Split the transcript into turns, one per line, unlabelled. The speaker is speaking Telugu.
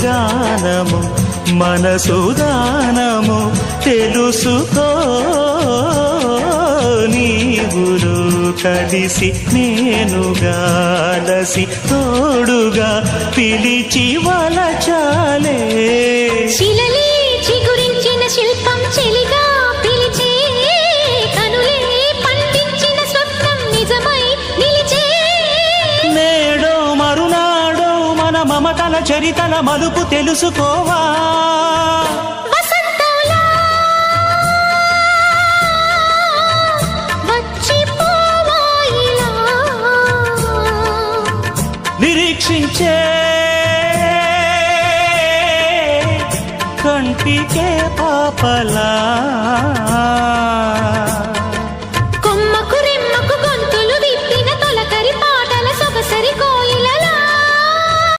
గానము మనసుదానము తెలుసుకో నీవులు కలిసి నేనుగాలసి తోడుగా పిలిచి వలచాలే
శిలలే చిగురించిన శిల్పం చెలిగా పిలిచే కనులే పండించిన స్వప్నం నిజమై నిలిచే
నేడో మరునాడో మన మమతల చరితల మలుపు తెలుసుకోవా
వసంతంలా వచ్చిపోవా ఇలా
నిరీక్షించే కంటికే పాపలా